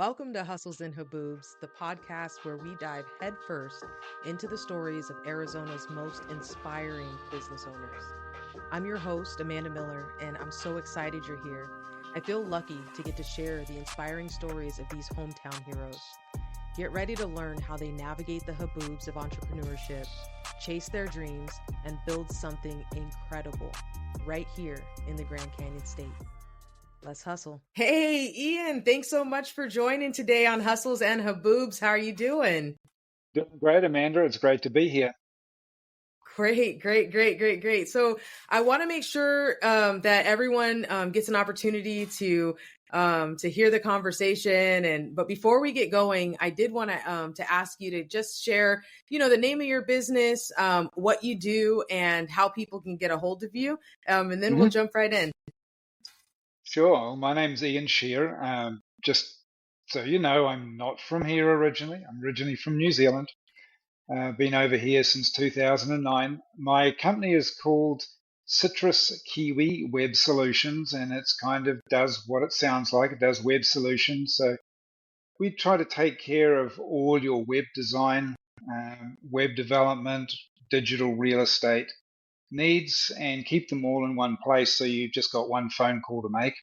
Welcome to Hustles Haboobs, the podcast where we dive headfirst into the stories of Arizona's most inspiring business owners. I'm your host, Amanda Miller, and I'm so excited you're here. I feel lucky to get to share the inspiring stories of these hometown heroes. Get ready to learn how they navigate the haboobs of entrepreneurship, chase their dreams, and build something incredible right here in the Grand Canyon State. Let's hustle. Hey, Ian, thanks so much for joining today on Hustles and Haboobs. How are you doing? Doing great, Amanda. It's great to be here. Great. So I want to make sure that everyone gets an opportunity to hear the conversation. But before we get going, I did want to ask you to just share, the name of your business, what you do, and how people can get a hold of you. And then we'll jump right in. Sure. My name's Ian Shere. Just so you know, I'm not from here originally. I'm originally from New Zealand. Been over here since 2009. My company is called Citrus Kiwi Web Solutions, and it's kind of does what it sounds like. It does web solutions. So we try to take care of all your web design, web development, digital real estate needs and keep them all in one place so you've just got one phone call to make.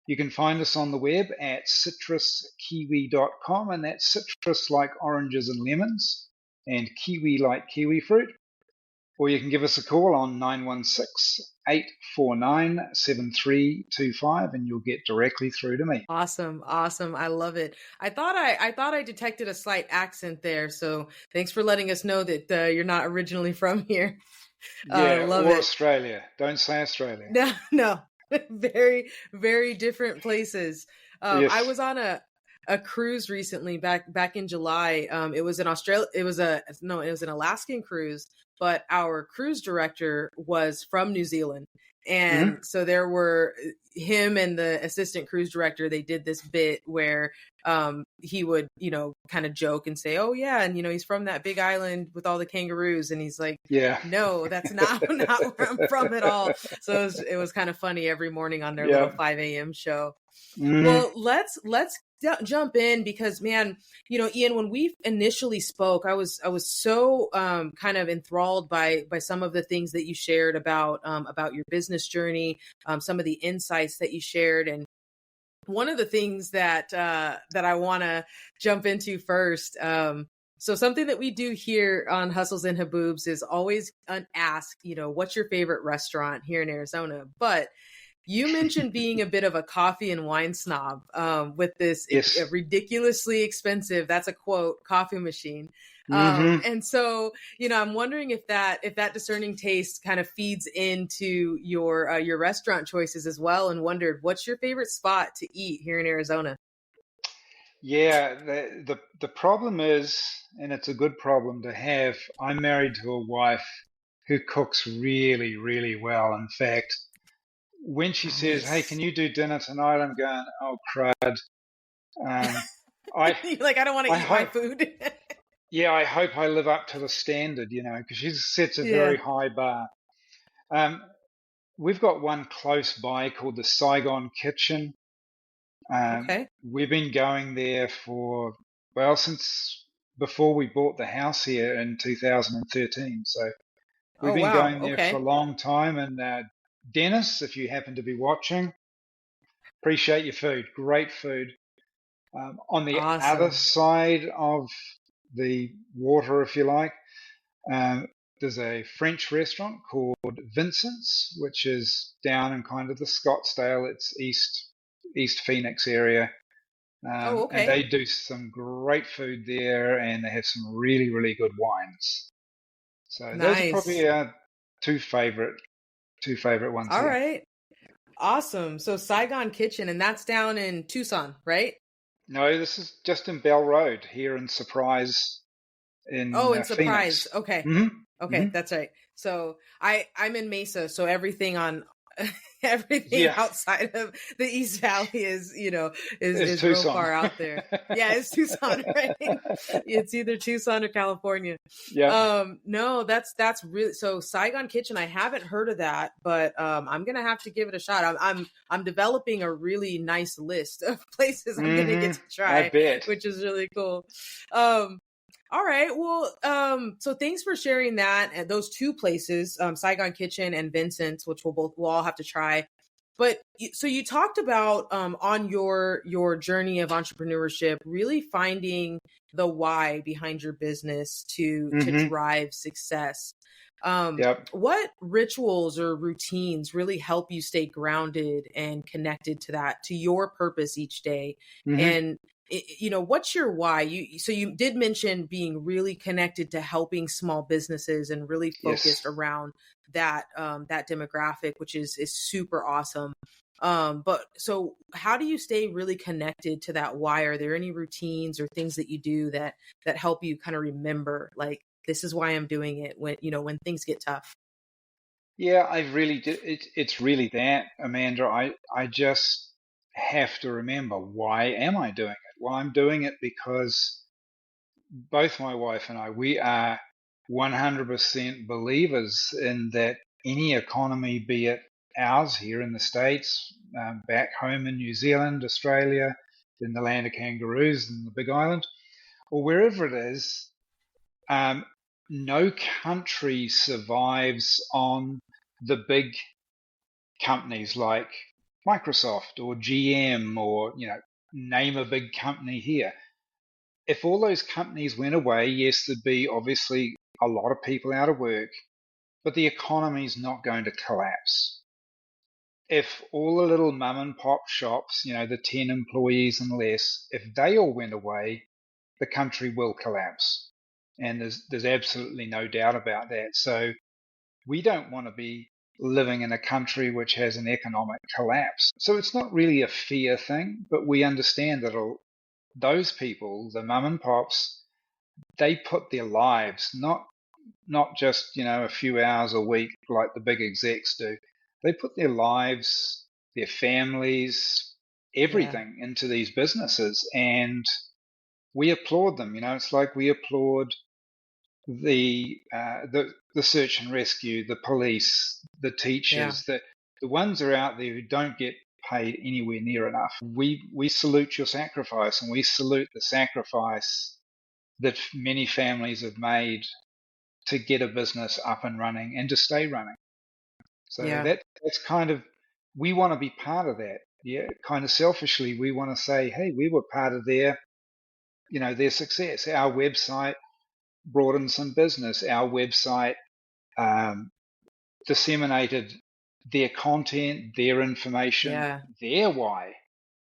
You can find us on the web at citruskiwi.com, and that's citrus like oranges and lemons and kiwi like kiwi fruit. Or you can give us a call on 916-849-7325 and you'll get directly through to me. Awesome. I love it. I thought I detected a slight accent there. So thanks for letting us know that you're not originally from here. Love or it. Australia. Don't say Australia. No. Very, very different places. Yes. I was on a cruise recently back in July. It was an Alaskan cruise, but our cruise director was from New Zealand. And so there were him and the assistant cruise director. They did this bit where he would, kind of joke and say, "Oh yeah, and he's from that big island with all the kangaroos." And he's like, "Yeah, no, that's not where I'm from at all." So it was kind of funny every morning on their little 5 a.m. show. Well, let's jump in because, man, Ian, when we initially spoke, I was so kind of enthralled by some of the things that you shared about your business journey, some of the insights that you shared. And one of the things that I want to jump into first, so something that we do here on Hustles and Haboobs is always ask, what's your favorite restaurant here in Arizona? But you mentioned being a bit of a coffee and wine snob with this ridiculously expensive, that's a quote, coffee machine. And so, I'm wondering if that discerning taste kind of feeds into your restaurant choices as well, and wondered, what's your favorite spot to eat here in Arizona? Yeah, the problem is, and it's a good problem to have, I'm married to a wife who cooks really, really well. In fact, when she says, "Hey, can you do dinner tonight?" I'm going, "Oh, crud." You're like, I don't want to eat my food. Yeah, I hope I live up to the standard, because she sets a very high bar. We've got one close by called the Saigon Kitchen. We've been going there since before we bought the house here in 2013. So we've been going there for a long time. And Dennis, if you happen to be watching, appreciate your food. Great food. On the other side of the water, if you like, there's a French restaurant called Vincent's, which is down in kind of the Scottsdale, it's East Phoenix area. And they do some great food there, and they have some really, really good wines. So those are probably two favorite ones. All right. Awesome. So Saigon Kitchen, and that's down in Tucson, right? No, this is just in Bell Road here in Surprise. In Surprise. Phoenix. Okay. Mm-hmm. Okay, that's right. So I'm in Mesa, so everything on everything Yeah. outside of the East Valley is, It's is real Tucson. far out there. Yeah, it's Tucson, right? It's either Tucson or California. Yeah. No, that's really, so Saigon Kitchen, I haven't heard of that, but I'm gonna have to give it a shot. I'm developing a really nice list of places I'm gonna get to I try, bet. which is really cool. All right. Well, so thanks for sharing that. And those two places, Saigon Kitchen and Vincent's, which we'll all have to try. But so you talked about on your journey of entrepreneurship, really finding the why behind your business to drive success. Yep. What rituals or routines really help you stay grounded and connected to your purpose each day? And what's your why? So you did mention being really connected to helping small businesses and really focused around that that demographic, which is super awesome. But so how do you stay really connected to that why? Are there any routines or things that you do that help you kind of remember, like, this is why I'm doing it when things get tough? Yeah, I really do. It's really that, Amanda. I just have to remember, why am I doing it? Well, I'm doing it because both my wife and I, we are 100% believers in that any economy, be it ours here in the States, back home in New Zealand, Australia, in the land of kangaroos and the Big Island, or wherever it is, no country survives on the big companies like Microsoft or GM or, name a big company here. If all those companies went away, yes, there'd be obviously a lot of people out of work, but the economy's not going to collapse. If all the little mum and pop shops, the 10 employees and less, if they all went away, the country will collapse. And there's absolutely no doubt about that. So we don't want to be living in a country which has an economic collapse. So it's not really a fear thing, but we understand that those people, the mum and pops, they put their lives, not just, a few hours a week like the big execs do. They put their lives, their families, Yeah. everything into these businesses, and we applaud them. It's like we applaud the search and rescue, the police, the Yeah. teachers, the ones are out there who don't get paid anywhere near enough. We salute your sacrifice, and we salute the sacrifice that many families have made to get a business up and running and to stay running. So Yeah. that's kind of, we want to be part of that. Yeah, kind of selfishly, we want to say, hey, we were part of their success. Our website brought in some business. Our website um, disseminated their content, their information, Yeah. their why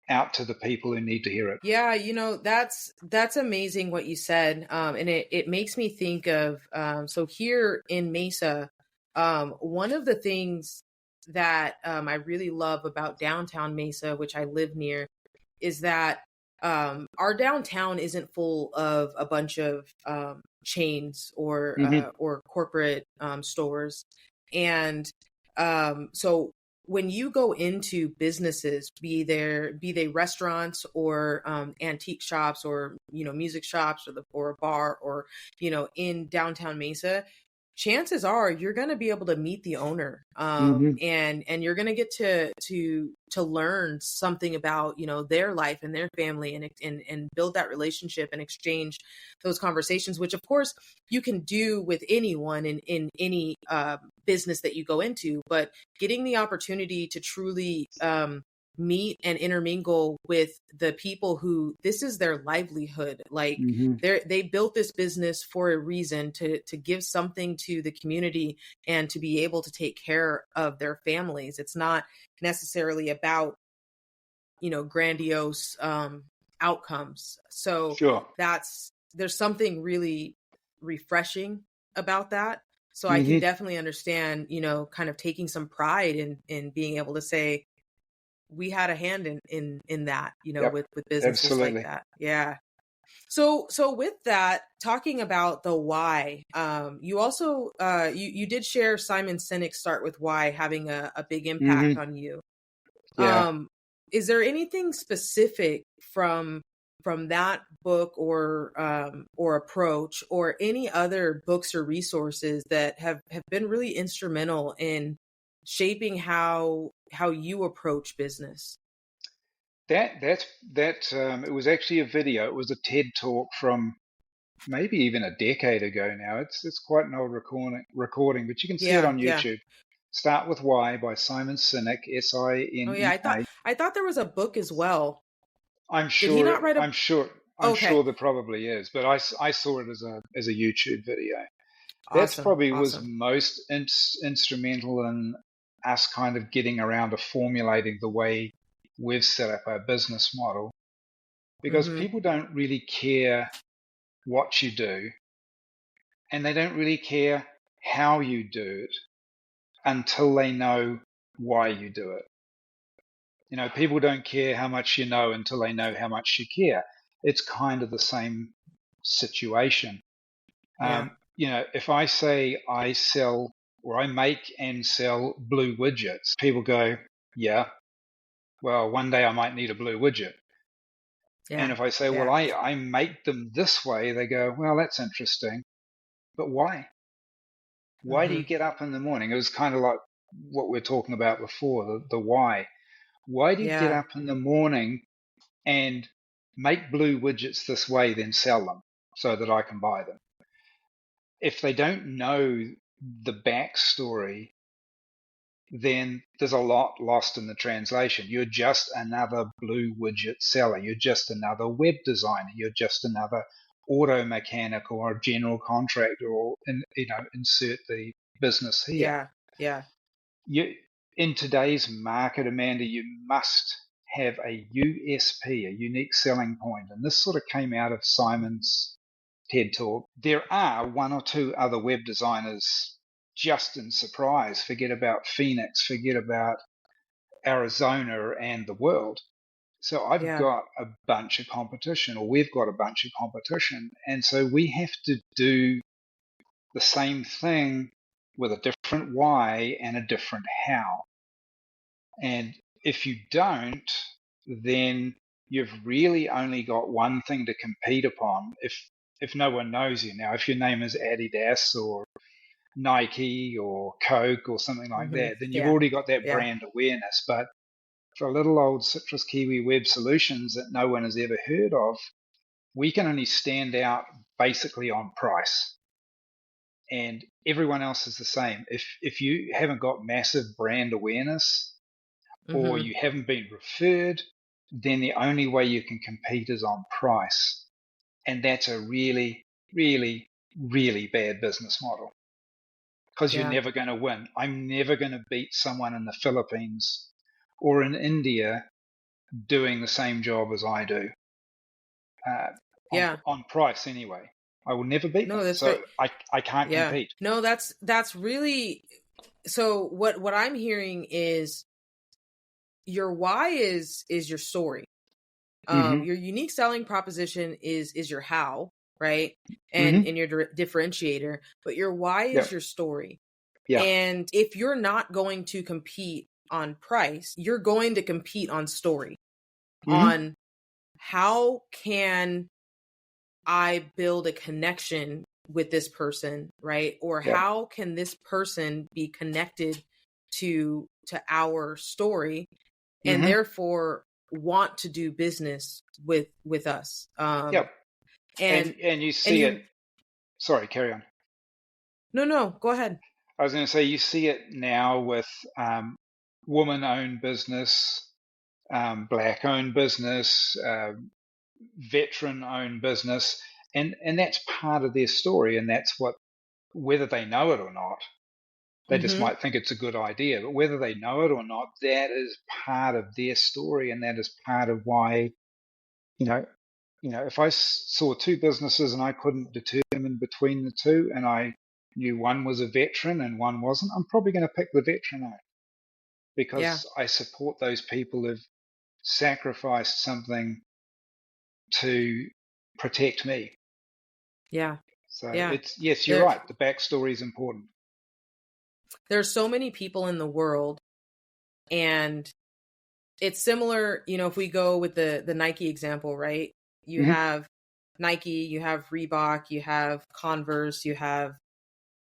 out to the people who need to hear it. Yeah, that's amazing what you said. And it makes me think of so here in Mesa, one of the things that I really love about downtown Mesa, which I live near, is that our downtown isn't full of a bunch of chains or corporate stores. And so when you go into businesses, be they restaurants or antique shops or music shops or a bar or in downtown Mesa, chances are you're going to be able to meet the owner, and you're going to get to learn something about their life and their family, and build that relationship and exchange those conversations, which of course you can do with anyone in any business that you go into. But getting the opportunity to truly meet and intermingle with the people who this is their livelihood, like they built this business for a reason, to give something to the community and to be able to take care of their families. It's not necessarily about grandiose outcomes. So Sure. there's something really refreshing about that. So I can definitely understand, kind of taking some pride in being able to say we had a hand in that, Yep. with businesses like Absolutely. that. Yeah. So with that, talking about the why, you also you did share Simon Sinek's Start with Why having a big impact on you. Yeah. Is there anything specific from that book or approach or any other books or resources that have been really instrumental in shaping how you approach business? It was actually a video. It was a TED talk from maybe even a decade ago now. It's quite an old recording, but you can see it Yeah, on yeah. YouTube. Start with Why by Simon Sinek, Oh yeah, Sinek. I thought there was a book as well. I'm Did he sure not write a? I'm Okay, sure there probably is, but I saw it as a YouTube video. That's awesome, probably was awesome. most instrumental in us kind of getting around to formulating the way we've set up our business model, because Mm-hmm. people don't really care what you do, and they don't really care how you do it until they know why you do it. People don't care how much you know until they know how much you care. It's kind of the same situation. Yeah. If I say I sell or I make and sell blue widgets, people go, yeah, well, one day I might need a blue widget. And Yeah. if I say, well, Yeah. I make them this way, they go, well, that's interesting. But why? Why do Mm-hmm. you get up in the morning? It was kind of like what we are talking about before, the why. Why do you get Yeah. up in the morning and make blue widgets this way, then sell them so that I can buy them? If they don't know the backstory, then there's a lot lost in the translation. You're just another blue widget seller. You're just another web designer. You're just another auto mechanic or a general contractor, or insert the business here. Yeah. Yeah. In today's market, Amanda, you must have a USP, a unique selling point, and this sort of came out of Simon's TED Talk. There are one or two other web designers just in surprise. Forget about Phoenix, forget about Arizona and the world. So I've Yeah. got a bunch of competition, or we've got a bunch of competition. And so we have to do the same thing with a different why and a different how. And if you don't, then you've really only got one thing to compete upon if no one knows you. Now, if your name is Adidas or Nike or Coke or something like Mm-hmm. that, then you've Yeah. already got that Yeah. brand awareness. But for a little old Citrus Kiwi Web Solutions that no one has ever heard of, we can only stand out basically on price. And everyone else is the same. If you haven't got massive brand awareness, or Mm-hmm. you haven't been referred, then the only way you can compete is on price. And that's a really, really, really bad business model, because you're Yeah. never going to win. I'm never going to beat someone in the Philippines or in India doing the same job as I do, uh, Yeah. on price anyway. I will never beat No, them. that's So great. I can't Yeah. compete. No, that's really, so what I'm hearing is your why is your story. Hmm. Your unique selling proposition is your how, right? Hmm. And your differentiator, but your why Yeah. is your story. Yeah. And if you're not going to compete on price, you're going to compete on story, Hmm. on how can I build a connection with this person, right? Or Yeah. how can this person be connected to our story and Hmm. therefore want to do business with us. Yeah. And And you and see it. you Sorry, carry on. no, go ahead. I was going to say, you see it now with woman-owned business, black-owned business, veteran-owned business, and that's part of their story, and that's what, whether they know it or not, they just Mm-hmm. might think it's a good idea, but whether they know it or not, that is part of their story, and that is part of why, you know, if I saw two businesses and I couldn't determine between the two, and I knew one was a veteran and one wasn't, I'm probably going to pick the veteran out, Yeah. because I support those people who've sacrificed something to protect me. Yeah. So Yeah. yes, you're There, right. The backstory is important. there's so many people in the world, and it's similar, if we go with the Nike example, right? You Mm-hmm. have Nike, you have Reebok, you have Converse,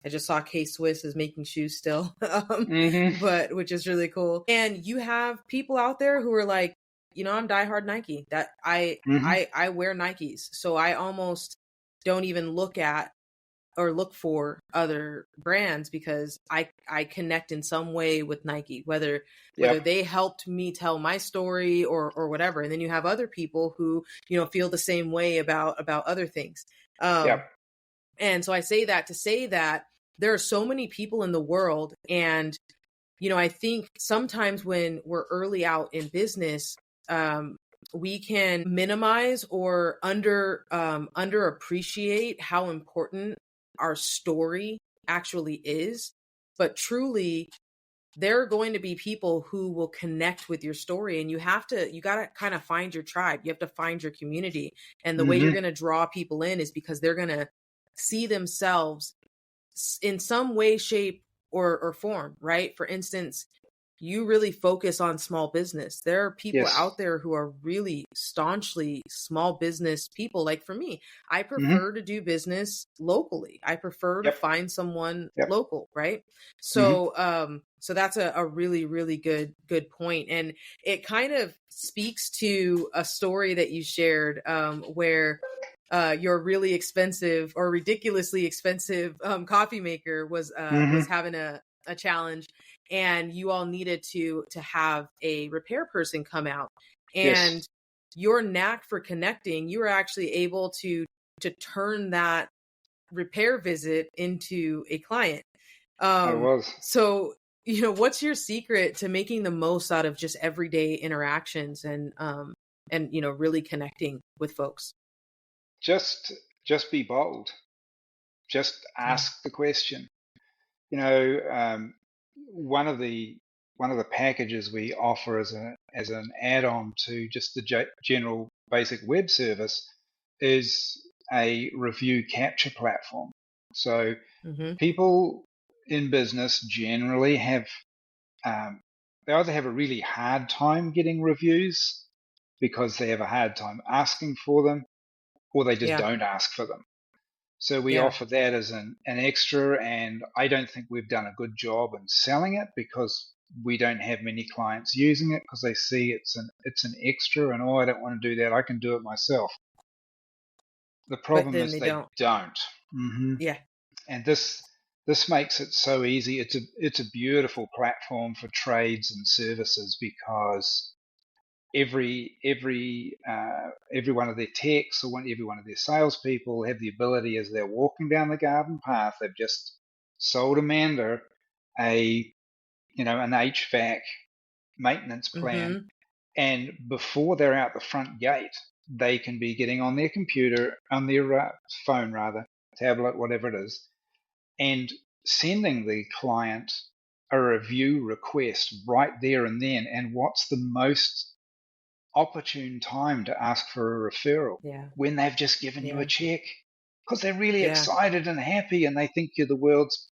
I just saw K-Swiss is making shoes still, Mm-hmm. but which is really cool. And you have people out there who are like, I'm diehard Nike. That Mm-hmm. I wear Nikes, so I almost don't even look at or look for other brands because I connect in some way with Nike, whether Yep. they helped me tell my story or whatever. And then you have other people who, feel the same way about other things. Yep. And so I say that to say that there are so many people in the world. And, I think sometimes when we're early out in business, we can minimize or underappreciate how important our story actually is. But truly, there are going to be people who will connect with your story, and you got to kind of find your tribe. You have to find your community. And the way you're Mm-hmm. going to draw people in is because they're going to see themselves in some way, shape, or form, right? For instance, you really focus on small business. There are people Yes. out there who are really staunchly small business people. Like for me, I Mm-hmm. prefer to do business locally. I prefer to Yep. find someone Yep. local, right? Mm-hmm. So that's a really, really good point. And it kind of speaks to a story that you shared, where your really expensive or ridiculously expensive coffee maker was Mm-hmm. having a challenge, and you all needed to have a repair person come out. And Yes. your knack for connecting, you were actually able to turn that repair visit into a client. I was. So what's your secret to making the most out of just everyday interactions and really connecting with folks? Just be bold. Just Yeah. ask the question. You know, one of the packages we offer as an add-on to just the general basic web service is a review capture platform. So Mm-hmm. people in business generally have they either have a really hard time getting reviews because they have a hard time asking for them, or they just Yeah. don't ask for them. So we Yeah. offer that as an extra, and I don't think we've done a good job in selling it because we don't have many clients using it because they see it's an extra, and I don't want to do that. I can do it myself. The But problem then is they they don't. don't. Hmm. Yeah. And this makes it so easy. It's a beautiful platform for trades and services because every one of their techs or every one of their salespeople have the ability as they're walking down the garden path. They've just sold Amanda an HVAC maintenance plan, Mm-hmm. and before they're out the front gate, they can be getting on their computer, on their phone rather, tablet, whatever it is, and sending the client a review request right there and then. And what's the most opportune time to ask for a referral? Yeah. When they've just given you a Yeah. check, because they're really Yeah. excited and happy and they think you're the world's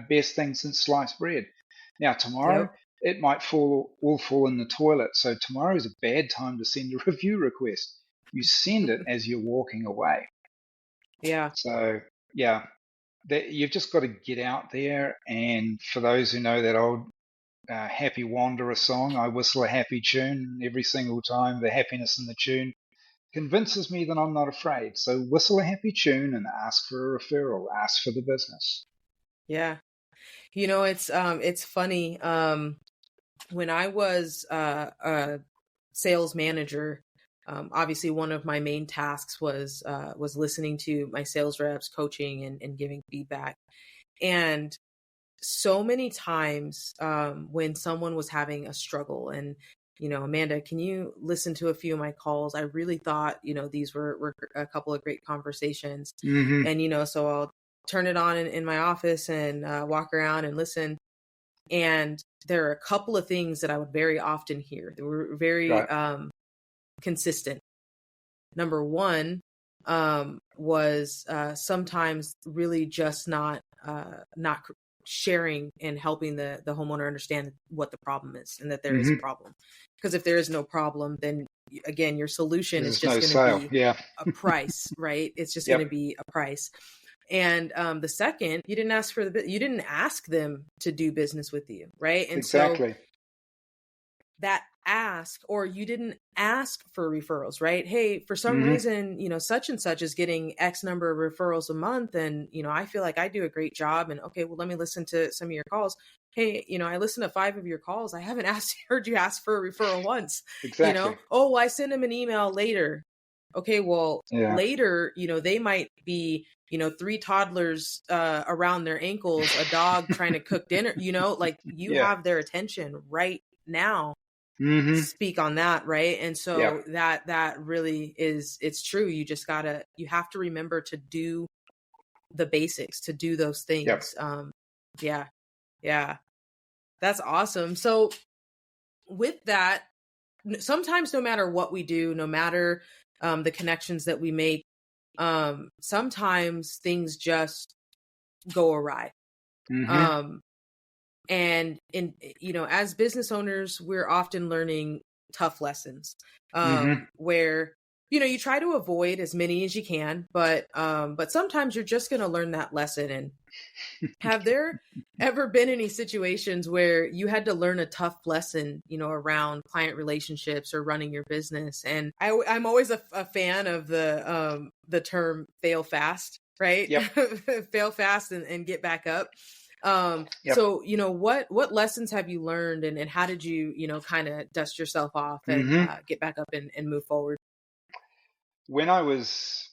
best thing since sliced bread. Now tomorrow Yep. it might all fall in the toilet, so tomorrow is a bad time to send a review request. You send it as you're walking away. Yeah. So yeah, you've just got to get out there. And for those who know that old Happy Wanderer song, I whistle a happy tune every single time. The happiness in the tune convinces me that I'm not afraid. So whistle a happy tune and ask for a referral, ask for the business. Yeah. It's funny. When I was a sales manager, obviously one of my main tasks was listening to my sales reps, coaching and giving feedback. And so many times when someone was having a struggle, and Amanda, can you listen to a few of my calls? I really thought these were a couple of great conversations. Mm-hmm. And so I'll turn it on in my office and walk around and listen. And there are a couple of things that I would very often hear. They were very Right. consistent. Number one, was sometimes really just not sharing and helping the homeowner understand what the problem is and that there is a problem. Because if there is no problem, then again, your solution is just going to be a price, right? It's just going to be a price. And the second, you didn't ask them to do business with you, right? And exactly. So that ask, or you didn't ask for referrals, right? Hey, for some reason, such and such is getting X number of referrals a month. And, I feel like I do a great job. And okay, well, let me listen to some of your calls. Hey, I listened to 5 of your calls. I haven't heard you ask for a referral once. Exactly. Oh, well, I send them an email later. Okay, well, later, they might be, 3 toddlers around their ankles, a dog trying to cook dinner, like you have their attention right now. Speak on that, right? And so that really is, it's true. You just you have to remember to do the basics, to do those things. Yeah. That's awesome. So with that, sometimes no matter what we do, no matter the connections that we make, sometimes things just go awry. And as business owners, we're often learning tough lessons, where, you try to avoid as many as you can, but sometimes you're just going to learn that lesson. And have there ever been any situations where you had to learn a tough lesson, around client relationships or running your business? And I'm always a fan of the term fail fast, right? Fail fast and get back up. So, what lessons have you learned, and how did you, kind of dust yourself off and get back up and move forward? When I was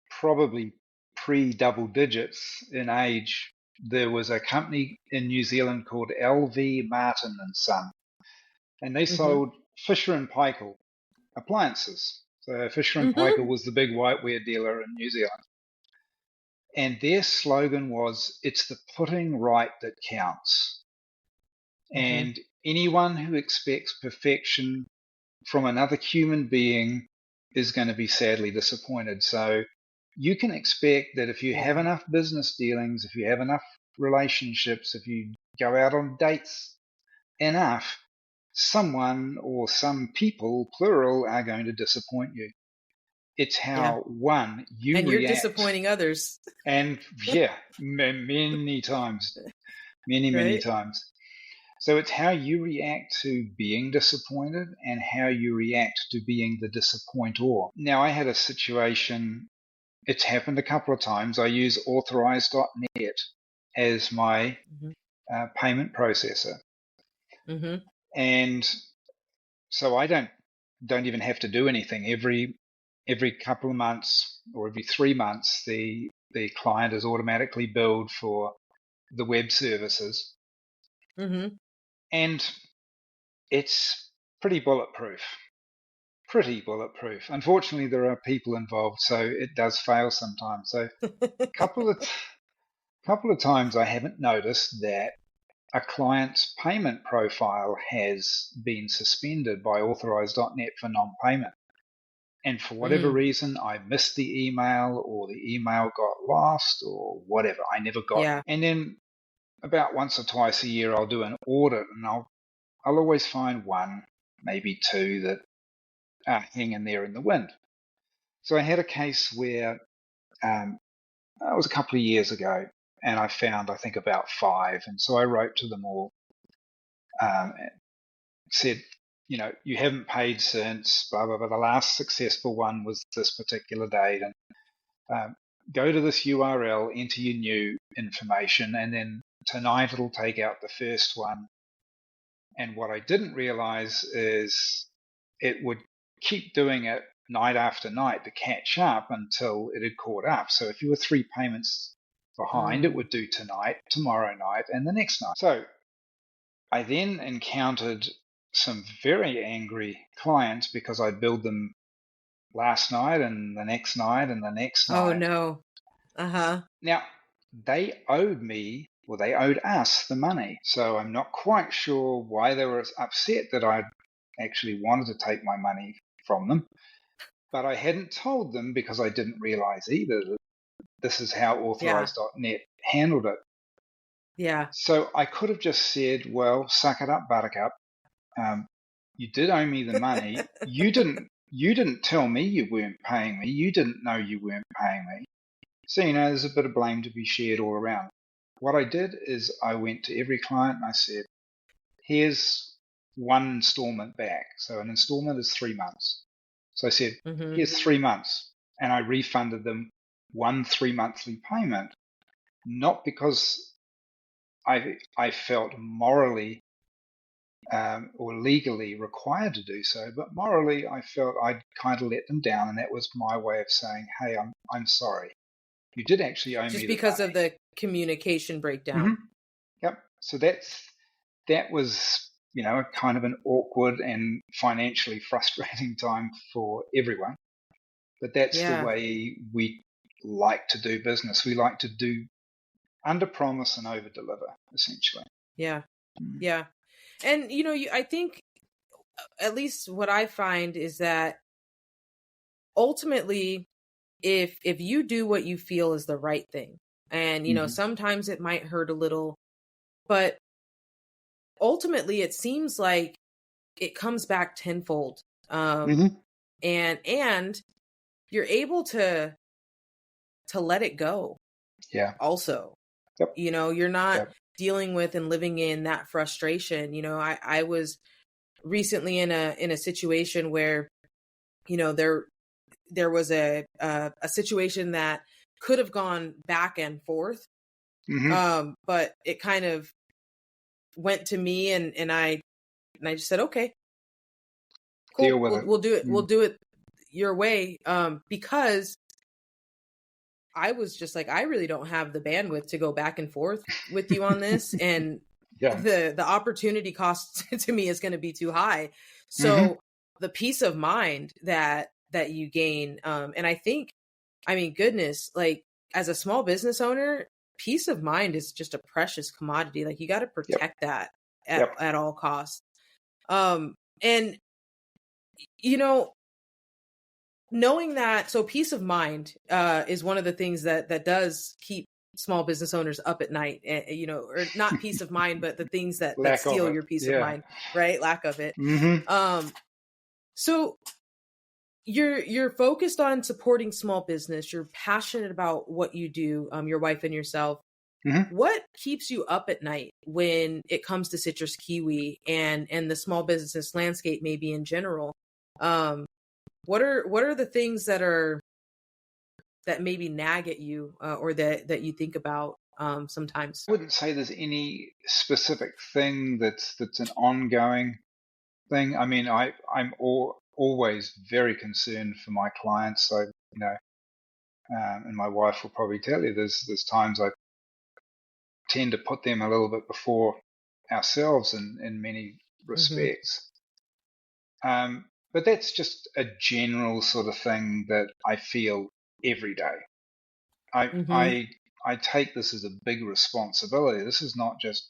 probably pre-double digits in age, there was a company in New Zealand called LV Martin and Son, and they sold Fisher and Paykel appliances. So Fisher and Paykel was the big whiteware dealer in New Zealand. And their slogan was, "It's the putting right that counts." And anyone who expects perfection from another human being is going to be sadly disappointed. So you can expect that if you have enough business dealings, if you have enough relationships, if you go out on dates enough, someone or some people, plural, are going to disappoint you. It's how, one, you and you're react. Disappointing others. And many times, many times. So it's how you react to being disappointed and how you react to being the disappointer. Now, I had a situation, it's happened a couple of times. I use authorize.net as my payment processor. And so I don't even have to do anything. Every couple of months or every 3 months, the client is automatically billed for the web services. And it's pretty bulletproof. Unfortunately, there are people involved, so it does fail sometimes. So a couple of times I haven't noticed that a client's payment profile has been suspended by authorize.net for non-payment. And for whatever reason, I missed the email, or the email got lost, or whatever. I never got it. And then about once or twice a year, I'll do an audit, and I'll always find 1, maybe 2 that are hanging there in the wind. So I had a case where it was a couple of years ago, and I found, I think, about 5. And so I wrote to them all, said, you haven't paid since, blah, blah, blah. The last successful one was this particular date. And go to this URL, enter your new information, and then tonight it'll take out the first one. And what I didn't realize is it would keep doing it night after night to catch up until it had caught up. So if you were 3 payments behind, it would do tonight, tomorrow night, and the next night. So I then encountered some very angry clients because I billed them last night and the next night and the next night. Oh, no. Now, they owed me, or they owed us, the money. So I'm not quite sure why they were upset that I actually wanted to take my money from them. but I hadn't told them because I didn't realize either that this is how Authorize.net handled it. Yeah. So I could have just said, well, suck it up, buttercup. You did owe me the money. You didn't tell me you weren't paying me. You didn't know you weren't paying me. So, there's a bit of blame to be shared all around. What I did is I went to every client and I said, here's one installment back. So an installment is 3 months. So I said, here's 3 months. And I refunded them 1 3-monthly payment, not because I felt morally or legally required to do so, but morally I felt I'd kind of let them down, and that was my way of saying, hey, I'm sorry. You did actually owe me the money. Just because of the communication breakdown. Yep. So that was, a kind of an awkward and financially frustrating time for everyone. But that's the way we like to do business. We like to do under promise and over deliver, essentially. Yeah. Yeah. And, I think at least what I find is that ultimately, if you do what you feel is the right thing, and, sometimes it might hurt a little, but ultimately it seems like it comes back tenfold. And you're able to let it go. Yeah. Also, yep. You're not dealing with and living in that frustration. I was recently in a situation where, there was a situation that could have gone back and forth. But it kind of went to me and I just said, okay, cool. Deal with it. We'll do it. We'll do it your way. Because I was just like, I really don't have the bandwidth to go back and forth with you on this. And the opportunity cost to me is going to be too high. So the peace of mind that you gain. And I think, goodness, like as a small business owner, peace of mind is just a precious commodity. Like you got to protect that at all costs. And, knowing that, so peace of mind is one of the things that does keep small business owners up at night, or not peace of mind, but the things that steal your peace of mind, right? Lack of it. So you're focused on supporting small business. You're passionate about what you do, your wife and yourself. What keeps you up at night when it comes to Citrus Kiwi and the small business landscape, maybe in general? What are the things that maybe nag at you or that you think about sometimes? I wouldn't say there's any specific thing that's an ongoing thing. I'm always very concerned for my clients. So, and my wife will probably tell you there's times I tend to put them a little bit before ourselves in many respects. But that's just a general sort of thing that I feel every day. I take this as a big responsibility. This is not just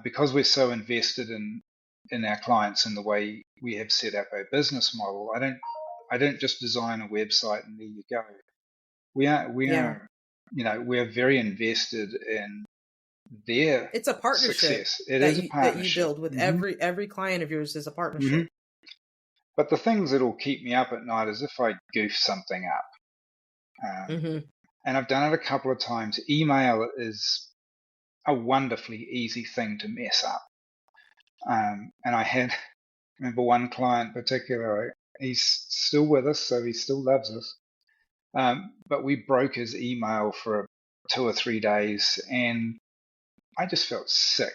because we're so invested in our clients and the way we have set up our business model. I don't just design a website and there you go. We are we're very invested in their it's a partnership success. It is a partnership that you build with every client of yours is a partnership. But the things that'll keep me up at night is if I goof something up. And I've done it a couple of times. Email is a wonderfully easy thing to mess up. And I remember one client in particular, he's still with us, so he still loves us. But we broke his email for 2 or 3 days, and I just felt sick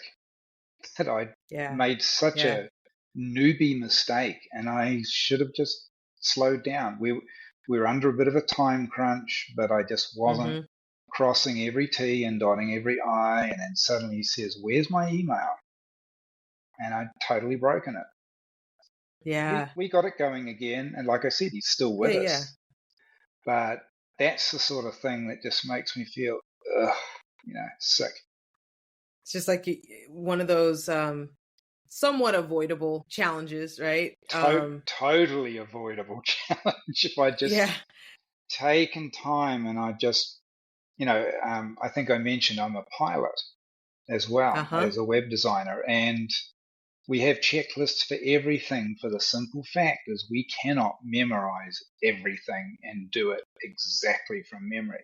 that I'd made such a newbie mistake, and I should have just slowed down. We were under a bit of a time crunch, but I just wasn't crossing every T and dotting every I, and then suddenly he says, "Where's my email?" And I'd totally broken it. Yeah. We got it going again, and like I said, he's still with us. But that's the sort of thing that just makes me feel, sick. It's just like one of those somewhat avoidable challenges, right? Totally avoidable challenge if I Yeah. just taken time and I just, I think I mentioned I'm a pilot as well Uh-huh. as a web designer, and we have checklists for everything for the simple fact is we cannot memorize everything and do it exactly from memory.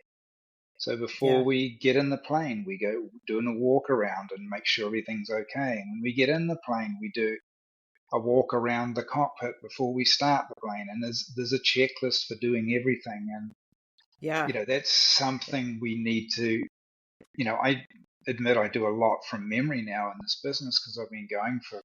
So before Yeah. we get in the plane, we go doing a walk around and make sure everything's okay. And when we get in the plane, we do a walk around the cockpit before we start the plane. And there's a checklist for doing everything. And Yeah. that's something we need to. I admit I do a lot from memory now in this business because I've been going for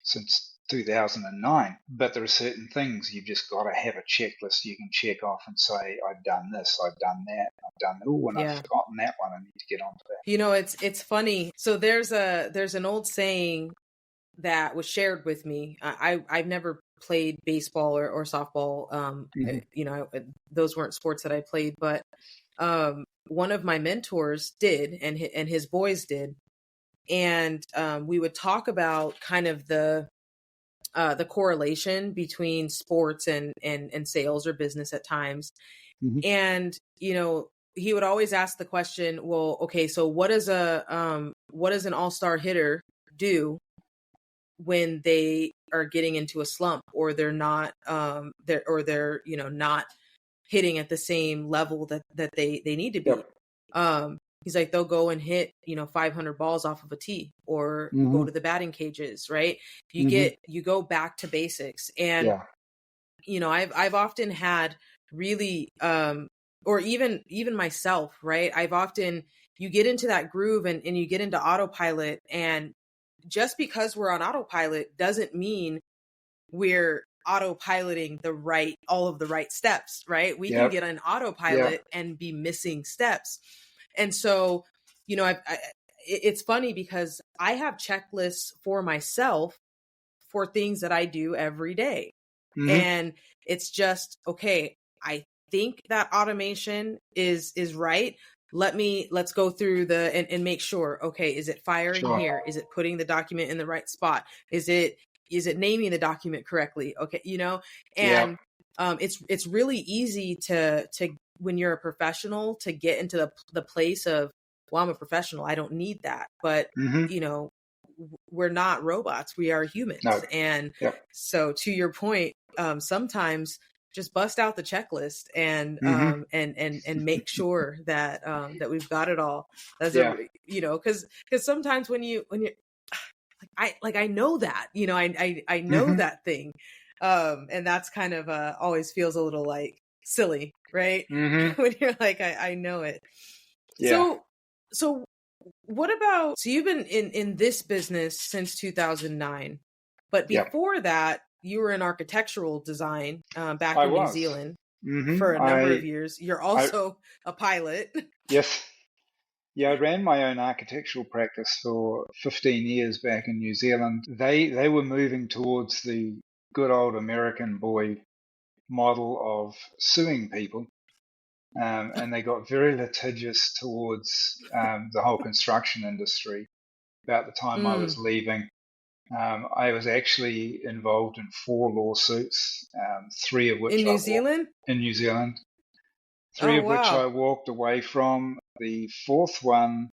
since 2009. But there are certain things you've just got to have a checklist you can check off and say, I've done this, I've done that, I've done, oh, and I've Yeah. forgotten that one. I need to get onto that. It's funny. So there's an old saying that was shared with me. I've never played baseball or softball. Those weren't sports that I played, but one of my mentors did, and his boys did, and we would talk about kind of the correlation between sports and sales or business at times. Mm-hmm. And he would always ask the question, well, okay, so what does an all-star hitter do when they are getting into a slump, or they're not they're not hitting at the same level that they need to be? Yep. He's like, they'll go and hit 500 balls off of a tee, or Mm-hmm. go to the batting cages, right? Mm-hmm. You go back to basics. And Yeah. I've often had really or even myself, right? I've often, you get into that groove, and you get into autopilot, and just because we're on autopilot doesn't mean we're autopiloting all of the right steps, right? We can Yep. get on autopilot and be missing steps. And so, it's funny because I have checklists for myself for things that I do every day. Mm-hmm. And it's just, okay, I think that automation is right. Let's go through and make sure, okay, is it firing Sure. here? Is it putting the document in the right spot? Is it naming the document correctly? Okay, and it's really easy to when you're a professional to get into the place of, well, I'm a professional, I don't need that. But Mm-hmm. We're not robots, we are humans. No. And Yep. so, to your point, sometimes just bust out the checklist and Mm-hmm. and make sure that that we've got it all. As because sometimes when you I know that, I know Mm-hmm. that thing, and that's kind of always feels a little like silly, right? Mm-hmm. When you're like, I know it. Yeah. So what about, so you've been in this business since 2009, but before that you were in architectural design back I in New was. Zealand Mm-hmm. for a number of years. You're also a pilot. Yes. Yeah, I ran my own architectural practice for 15 years back in New Zealand. They were moving towards the good old American boy model of suing people. And they got very litigious towards the whole construction industry. About the time I was leaving, I was actually involved in 4 lawsuits, 3 of which In New Zealand? in New Zealand, 3 Oh, of which I wow. walked away from. The 4th one,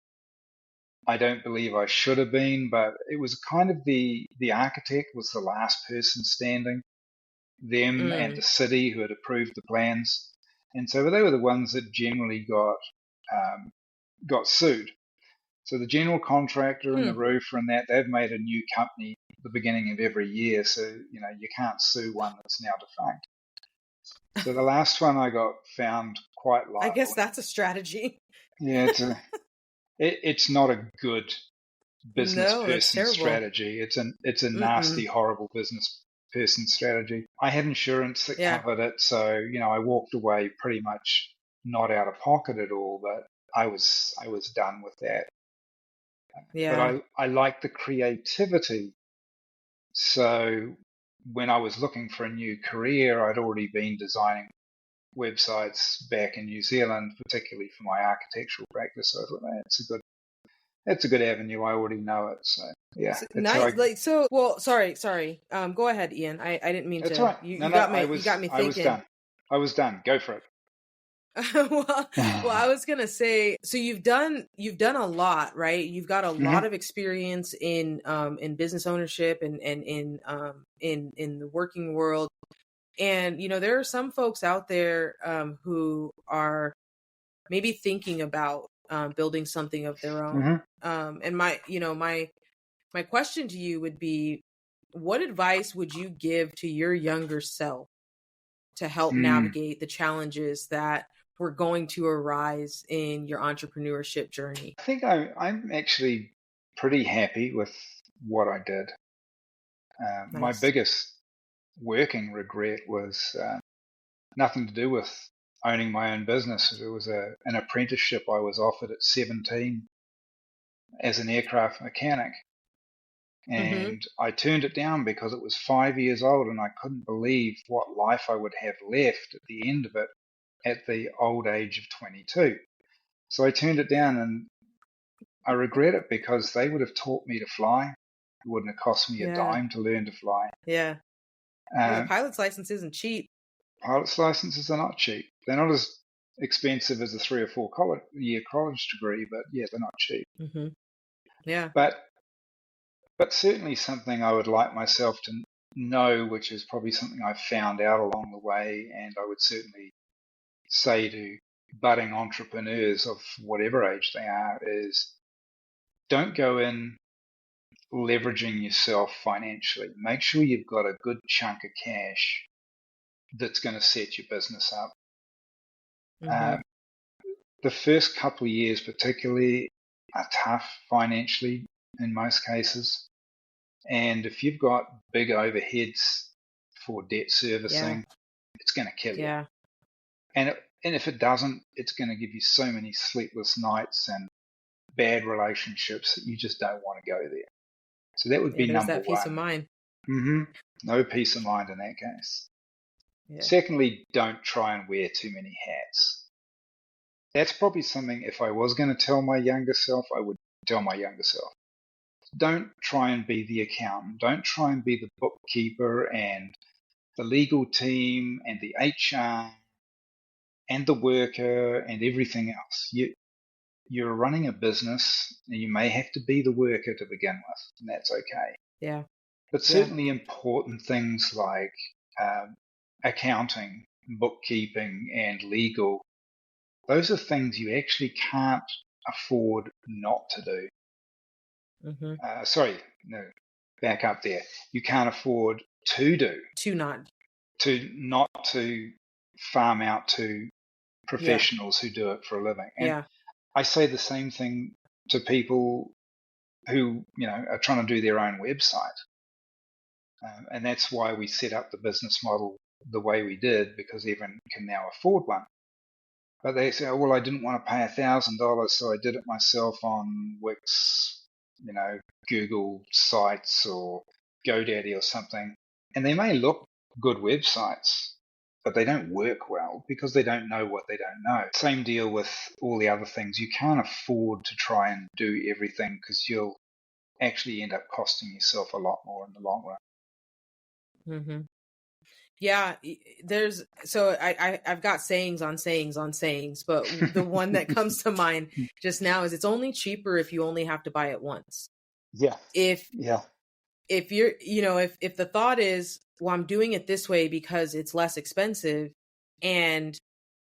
I don't believe I should have been, but it was kind of the architect was the last person standing, them and the city who had approved the plans, and so they were the ones that generally got sued. So the general contractor and the roofer and that, they've made a new company at the beginning of every year, so you can't sue one that's now defunct. So the last one I got found quite I liable. guess that's a strategy. Yeah, it's not a good business No, that's person terrible. strategy. It's a nasty, horrible business person strategy. I had insurance that covered it, so I walked away pretty much not out of pocket at all, but I was done with that. Yeah. But I like the creativity. So when I was looking for a new career, I'd already been designing websites back in New Zealand, particularly for my architectural practice. So I thought, that's a good avenue. I already know it. So Yeah, that's how nice. Like, so, well, sorry. Go ahead, Ian. I didn't mean that's to, right. you, No, you no, got you got me I was thinking. done. I was done. Go for it. well, I was gonna say, so you've done a lot, right? You've got a lot of experience in business ownership and in the working world. And there are some folks out there who are maybe thinking about building something of their own. And my question to you would be, what advice would you give to your younger self to help navigate the challenges that were going to arise in your entrepreneurship journey? I think I'm actually pretty happy with what I did. My Nice. biggest working regret was nothing to do with owning my own business. It was an apprenticeship I was offered at 17 as an aircraft mechanic. And I turned it down because it was 5 years old and I couldn't believe what life I would have left at the end of it at the old age of 22. So I turned it down, and I regret it because they would have taught me to fly. It wouldn't have cost me a dime to learn to fly. Yeah. The pilot's license isn't cheap. Pilot's licenses are not cheap. They're not as expensive as a 3 or 4 year college degree, but yeah, they're not cheap. Yeah. But certainly something I would like myself to know, which is probably something I've found out along the way, and I would certainly say to budding entrepreneurs of whatever age they are, is don't go in leveraging yourself financially. Make sure you've got a good chunk of cash that's going to set your business up. The first couple of years particularly are tough financially in most cases. And if you've got big overheads for debt servicing, it's going to kill you. And if it doesn't, it's going to give you so many sleepless nights and bad relationships that you just don't want to go there. So that would be number that peace one. of mind. No peace of mind in that case. Secondly, don't try and wear too many hats. That's probably something, if I was going to tell my younger self, I would tell my younger self. Don't try and be the accountant. Don't try and be the bookkeeper and the legal team and the HR and the worker and everything else. You're running a business, and you may have to be the worker to begin with, and that's okay. But certainly important things like accounting, bookkeeping, and legal, those are things you actually can't afford not to do. Back up there. You can't afford to do. To not to farm out to professionals who do it for a living. And I say the same thing to people who, are trying to do their own website. And that's why we set up the business model the way we did, because everyone can now afford one. But they say, oh, well, I didn't want to pay $1,000, so I did it myself on Wix, Google Sites or GoDaddy or something. And they may look good websites, but they don't work well because they don't know what they don't know. Same deal with all the other things. You can't afford to try and do everything because you'll actually end up costing yourself a lot more in the long run. Yeah, I've got sayings on sayings on sayings, but the one that comes to mind just now is it's only cheaper if you only have to buy it once. If you're, if the thought is, well, I'm doing it this way because it's less expensive, and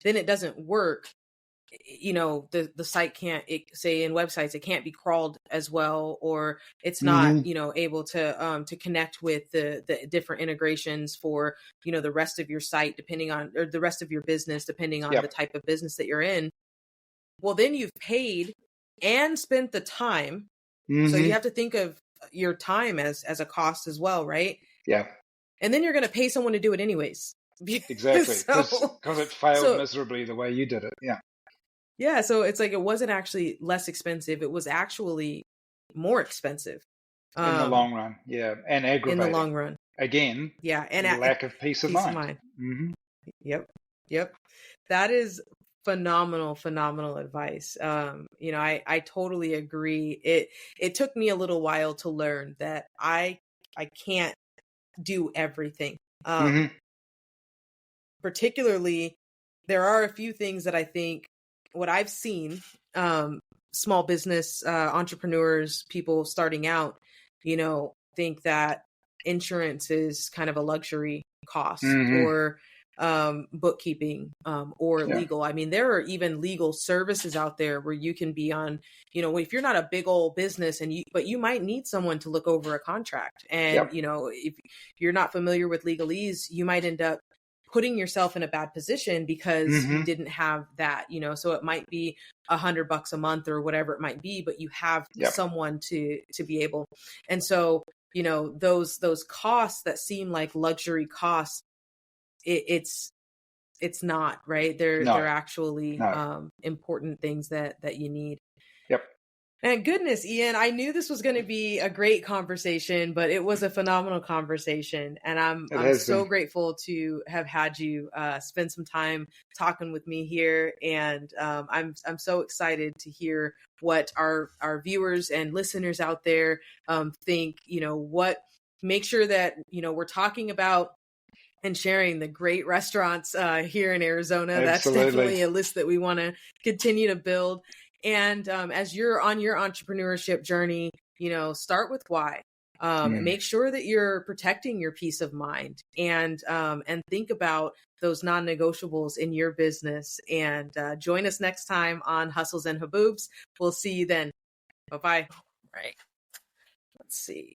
then it doesn't work, the site can't, say in websites, it can't be crawled as well, or it's not, able to connect with the different integrations for, the rest of your site, depending on, or the rest of your business, depending on the type of business that you're in. Well, then you've paid and spent the time. So you have to think of your time as a cost as well, right? And then you're going to pay someone to do it anyways. Exactly. Because it failed miserably the way you did it. Yeah, so it's like it wasn't actually less expensive. It was actually more expensive. In the long run, and aggravating. In the long run. Again, and lack of peace of mind. Yep. That is phenomenal advice. You know, I totally agree. It took me a little while to learn that I can't do everything. Particularly, there are a few things that I think what I've seen, small business entrepreneurs, people starting out, you know, think that insurance is kind of a luxury cost, or bookkeeping, or legal. I mean, there are even legal services out there where you can be on, you know, if you're not a big old business but you might need someone to look over a contract. And, you know, if you're not familiar with legalese, you might end up putting yourself in a bad position because you didn't have that, you know. So it might be $100 a month or whatever it might be, but you have someone to be able. And so, you know, those costs that seem like luxury costs, it's not, right. They're actually important things that you need. And goodness, Ian, I knew this was going to be a great conversation, but it was a phenomenal conversation. And I'm so grateful to have had you spend some time talking with me here. And I'm so excited to hear what our viewers and listeners out there think, you know, make sure that, you know, we're talking about and sharing the great restaurants here in Arizona. Absolutely. That's definitely a list that we want to continue to build. And as you're on your entrepreneurship journey, you know, start with why. Make sure that you're protecting your peace of mind, and think about those non-negotiables in your business. And join us next time on Hustles and Haboobs. We'll see you then. Bye-bye. All right. Let's see.